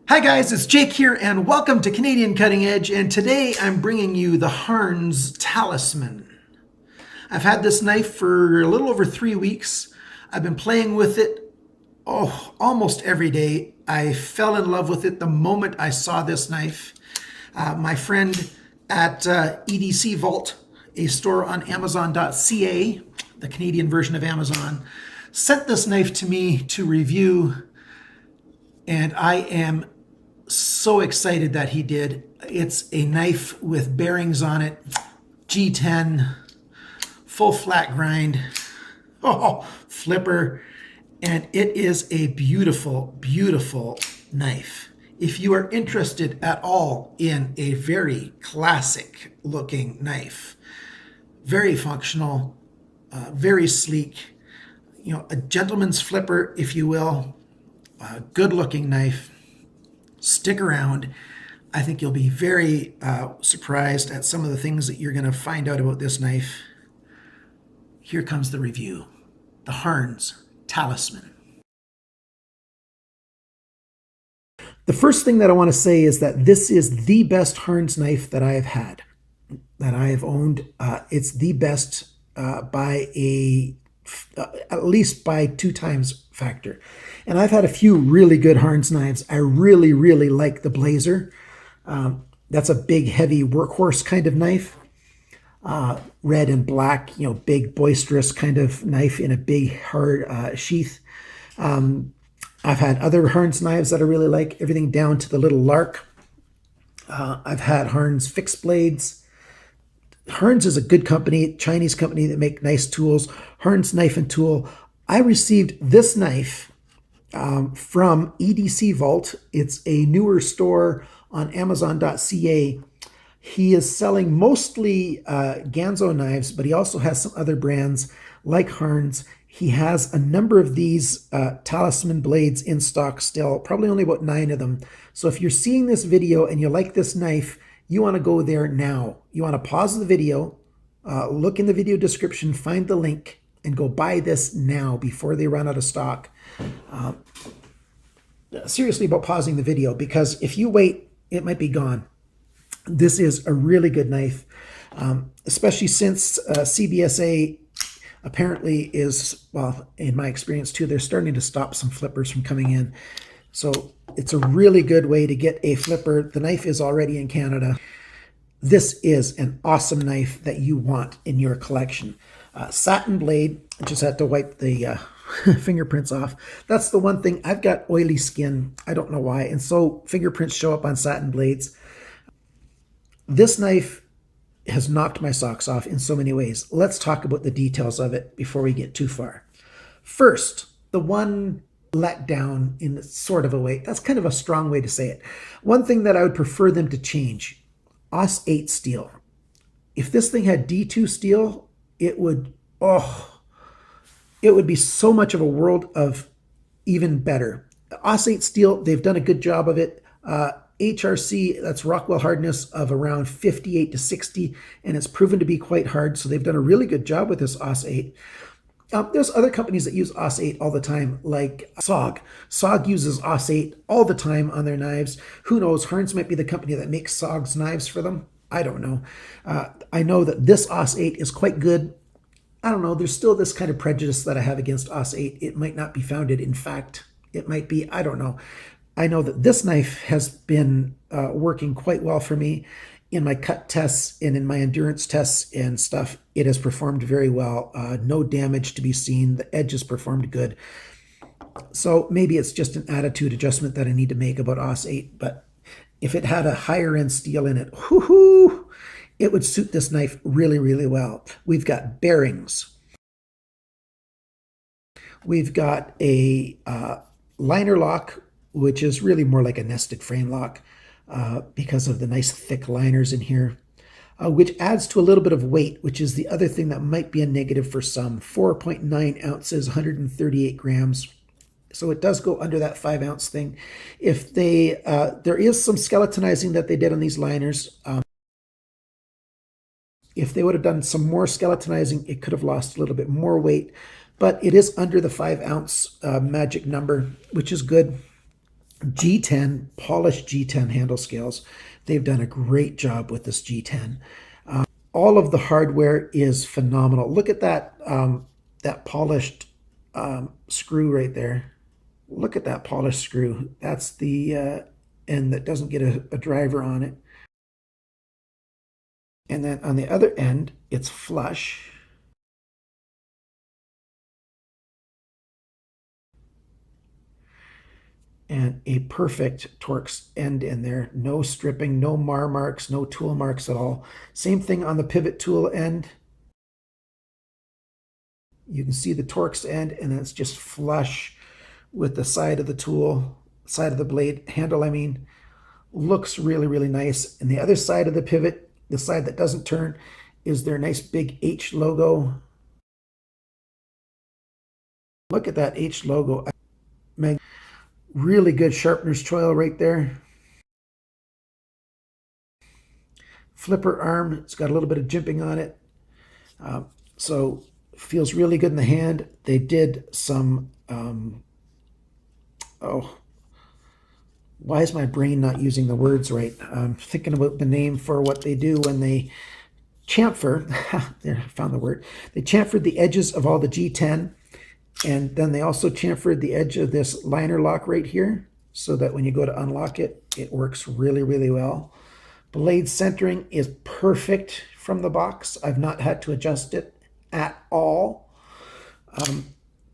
Hi guys, it's Jake here and welcome to Canadian Cutting Edge, and today I'm bringing you the Harnds Talisman. I've had this knife for a little over 3 weeks. I've been playing with it almost every day. I fell in love with it the moment I saw this knife. My friend at EDC Vault, a store on Amazon.ca, the Canadian version of Amazon, sent this knife to me to review, and I am so excited that he did. It's a knife with bearings on it, G10, full flat grind, flipper, and it is a beautiful, beautiful knife. If you are interested at all in a very classic looking knife, very functional, very sleek, a gentleman's flipper, if you will, a good looking knife, stick around. I think you'll be very surprised at some of the things that you're going to find out about this knife. Here comes the review. The Harnds Talisman. The first thing that I want to say is that this is the best Harnds knife that I have had, that I have owned. It's the best by at least by 2 times factor. And I've had a few really good Harnds knives. I really, really like the Blazer. That's a big, heavy workhorse kind of knife. Red and black, big, boisterous kind of knife in a big, hard sheath. I've had other Harnds knives that I really like, everything down to the little Lark. I've had Harnds fixed blades. Harnds is a good company, Chinese company that make nice tools. Harnds Knife and Tool. I received this knife from EDC Vault. It's a newer store on Amazon.ca. He is selling mostly Ganzo knives, but he also has some other brands like Harnds. He has a number of these Talisman blades in stock still, probably only about 9 of them. So if you're seeing this video and you like this knife, you want to go there now. You want to pause the video, look in the video description, find the link, and go buy this now before they run out of stock. Seriously about pausing the video, because if you wait, it might be gone. This is a really good knife, especially since CBSA apparently is, well, in my experience too, they're starting to stop some flippers from coming in. So it's a really good way to get a flipper. The knife is already in Canada. This is an awesome knife that you want in your collection. Satin blade, I just had to wipe the fingerprints off. That's the one thing. I've got oily skin. I don't know why. And so fingerprints show up on satin blades. This knife has knocked my socks off in so many ways. Let's talk about the details of it before we get too far. First, the one let down in sort of a way. That's kind of a strong way to say it. One thing that I would prefer them to change, AUS 8 steel. If this thing had D2 steel, it would be so much of a world of even better. AUS 8 steel, they've done a good job of it. HRC, that's Rockwell hardness of around 58 to 60, and it's proven to be quite hard, so they've done a really good job with this AUS 8. There's other companies that use AUS 8 all the time, like SOG. SOG uses AUS 8 all the time on their knives. Who knows? Harnds might be the company that makes SOG's knives for them. I don't know. I know that this AUS 8 is quite good. I don't know. There's still this kind of prejudice that I have against AUS 8. It might not be founded in fact. It might be. I don't know. I know that this knife has been working quite well for me. In my cut tests and in my endurance tests and stuff, it has performed very well. No damage to be seen. The edge has performed good. So maybe it's just an attitude adjustment that I need to make about AUS 8, but if it had a higher end steel in it, it would suit this knife really, really well. We've got bearings. We've got a liner lock, which is really more like a nested frame lock because of the nice thick liners in here, which adds to a little bit of weight, which is the other thing that might be a negative for some. 4.9 ounces, 138 grams. So it does go under that 5 ounce thing. If they, there is some skeletonizing that they did on these liners. If they would have done some more skeletonizing, it could have lost a little bit more weight, but it is under the 5 ounce magic number, which is good. G10, polished G10 handle scales. They've done a great job with this G10. All of the hardware is phenomenal. Look at that that polished screw right there. Look at that polished screw. That's the end that doesn't get a driver on it. And then on the other end, it's flush. And a perfect Torx end in there. No stripping, no mar marks, no tool marks at all. Same thing on the pivot tool end. You can see the Torx end, and it's just flush with the side of the tool, side of the blade, handle, I mean. Looks really, really nice. And the other side of the pivot, the side that doesn't turn, is their nice big H logo. Look at that H logo. Really good sharpener's choil right there. Flipper arm, it's got a little bit of jimping on it. So feels really good in the hand. They did some, why is my brain not using the words right? I'm thinking about the name for what they do when they chamfer. There, I found the word. They chamfered the edges of all the G10, and then they also chamfered the edge of this liner lock right here, so that when you go to unlock it, it works really, really well. Blade centering is perfect from the box. I've not had to adjust it at all.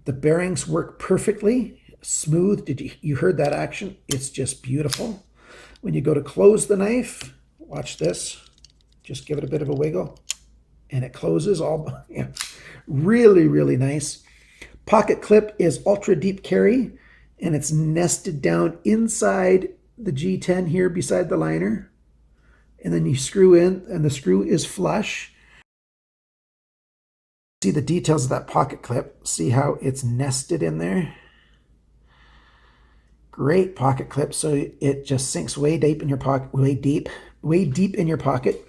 The bearings work perfectly, smooth. You heard that action? It's just beautiful. When you go to close the knife, watch this. Just give it a bit of a wiggle, and it closes all. Yeah, really, really nice. Pocket clip is ultra deep carry, and it's nested down inside the G10 here beside the liner. And then you screw in, and the screw is flush. See the details of that pocket clip. See how it's nested in there? Great pocket clip, so it just sinks way deep in your pocket, way deep in your pocket.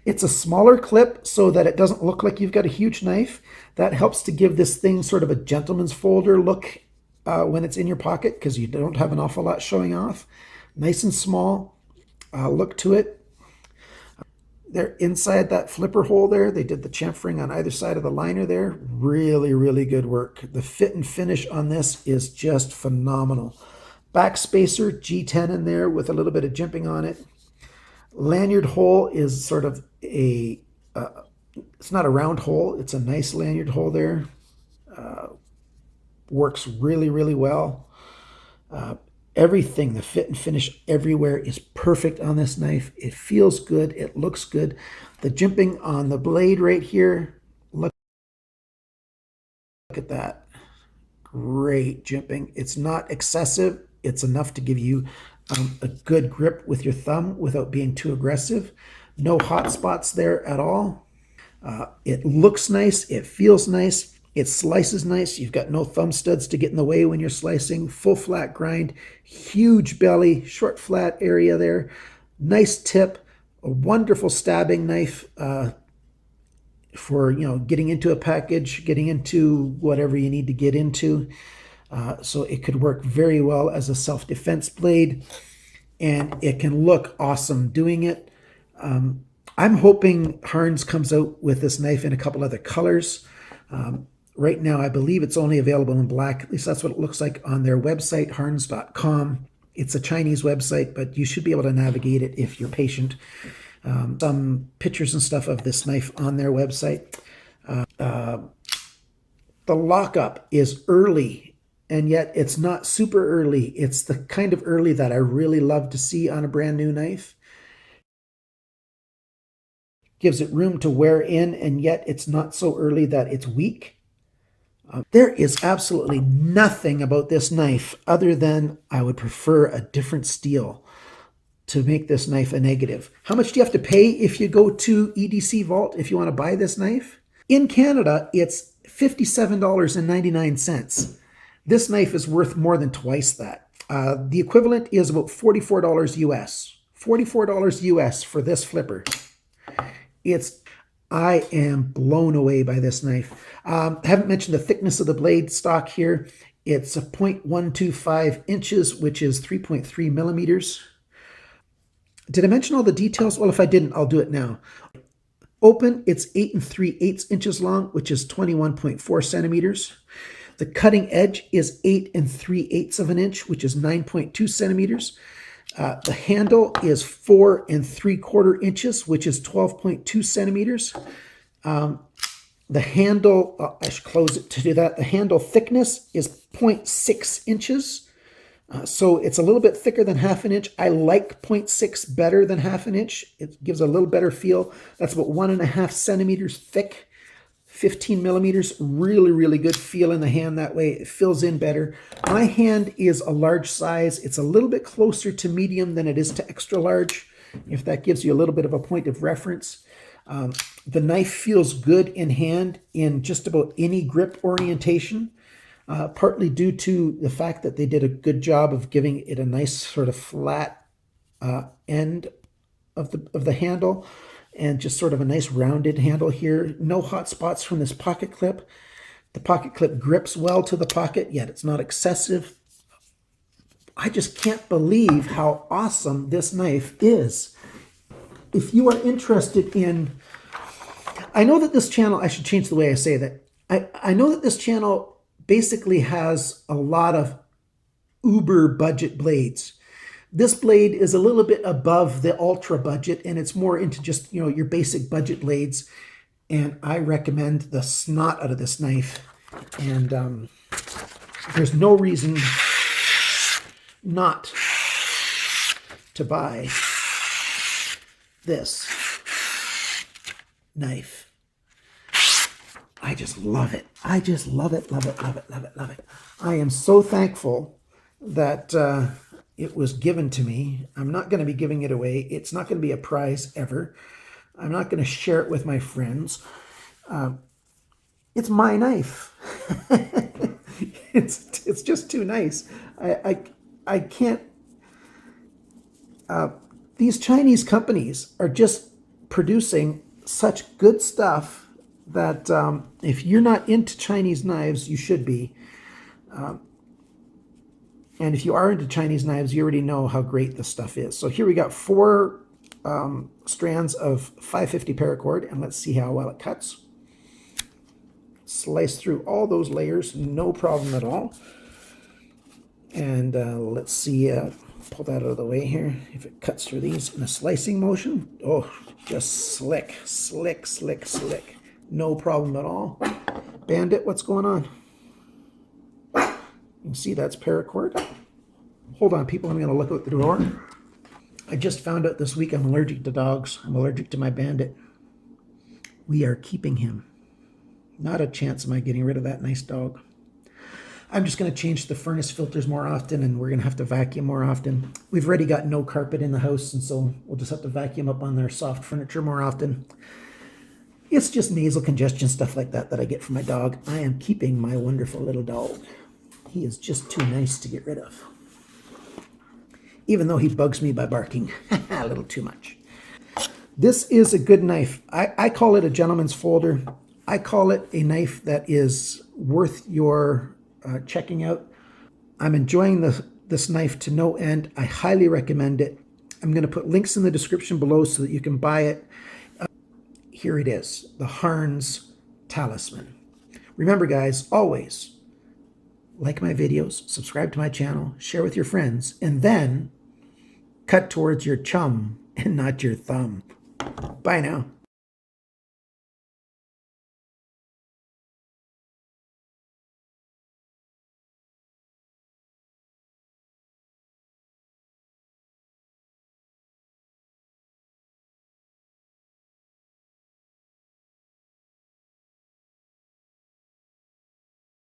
It's a smaller clip so that it doesn't look like you've got a huge knife. That helps to give this thing sort of a gentleman's folder look when it's in your pocket, because you don't have an awful lot showing off. Nice and small look to it. They're inside that flipper hole there. They did the chamfering on either side of the liner there. Really, really good work. The fit and finish on this is just phenomenal. Back spacer, G10 in there with a little bit of jimping on it. Lanyard hole is sort of a, it's not a round hole. It's a nice lanyard hole there. Works really, really well. Everything, the fit and finish everywhere is perfect on this knife. It feels good. It looks good. The jimping on the blade right here, look at that. Great jimping. It's not excessive. It's enough to give you a good grip with your thumb without being too aggressive. No hot spots there at all. It looks nice. It feels nice. It slices nice. You've got no thumb studs to get in the way when you're slicing. Full flat grind, huge belly, short flat area there. Nice tip, a wonderful stabbing knife for getting into a package, getting into whatever you need to get into. So it could work very well as a self-defense blade, and it can look awesome doing it. I'm hoping Harnds comes out with this knife in a couple other colors. Right now, I believe it's only available in black. At least that's what it looks like on their website, harnds.com. It's a Chinese website, but you should be able to navigate it if you're patient. Some pictures and stuff of this knife on their website. The lockup is early, and yet it's not super early. It's the kind of early that I really love to see on a brand new knife. Gives it room to wear in, and yet it's not so early that it's weak. There is absolutely nothing about this knife other than I would prefer a different steel to make this knife a negative. How much do you have to pay if you go to EDC Vault if you want to buy this knife? In Canada, it's $57.99. This knife is worth more than twice that. The equivalent is about $44 US. $44 US for this flipper. I am blown away by this knife. I haven't mentioned the thickness of the blade stock here. It's a 0.125 inches, which is 3.3 millimeters. Did I mention all the details? Well, if I didn't, I'll do it now. Open, it's 8 3/8 inches long, which is 21.4 centimeters. The cutting edge is 8 3/8 of an inch, which is 9.2 centimeters. The handle is 4 3/4 inches, which is 12.2 centimeters. The handle, I should close it to do that. The handle thickness is 0.6 inches. So it's a little bit thicker than half an inch. I like 0.6 better than half an inch. It gives a little better feel. That's about 1.5 centimeters thick, 15 millimeters. Really, really good feel in the hand that way. It fills in better. My hand is a large size. It's a little bit closer to medium than it is to extra large, if that gives you a little bit of a point of reference. The knife feels good in hand in just about any grip orientation. Partly due to the fact that they did a good job of giving it a nice sort of flat end of the handle, and just sort of a nice rounded handle here. No hot spots from this pocket clip. The pocket clip grips well to the pocket, yet it's not excessive. I just can't believe how awesome this knife is. If you are interested in, I know that this channel, I should change the way I say that. I know that this channel basically has a lot of uber budget blades. This blade is a little bit above the ultra budget, and it's more into just, you know, your basic budget blades. And I recommend the snot out of this knife. And there's no reason not to buy this knife. I just love it. I just love it, love it, love it, love it, love it. I am so thankful that it was given to me. I'm not going to be giving it away. It's not going to be a prize ever. I'm not going to share it with my friends. It's my knife. It's just too nice. I can't. These Chinese companies are just producing such good stuff that if you're not into Chinese knives, you should be. And if you are into Chinese knives, you already know how great this stuff is. So here we got 4 strands of 550 paracord, and let's see how well it cuts. Slice through all those layers, no problem at all. And let's see, pull that out of the way here. If it cuts through these in a slicing motion, oh, just slick, slick, slick, slick. No problem at all. Bandit, what's going on? You can see that's paracord. Hold on, people, I'm going to look out the door. I just found out this week I'm allergic to dogs. I'm allergic to my Bandit. We are keeping him. Not a chance am I getting rid of that nice dog. I'm just going to change the furnace filters more often, and we're going to have to vacuum more often. We've already got no carpet in the house, and so we'll just have to vacuum up on our soft furniture more often. It's just nasal congestion, stuff like that I get from my dog. I am keeping my wonderful little dog. He is just too nice to get rid of. Even though he bugs me by barking a little too much. This is a good knife. I call it a gentleman's folder. I call it a knife that is worth your checking out. I'm enjoying this knife to no end. I highly recommend it. I'm going to put links in the description below so that you can buy it. Here it is, the Harnds Talisman. Remember, guys, always like my videos, subscribe to my channel, share with your friends, and then cut towards your chum and not your thumb. Bye now.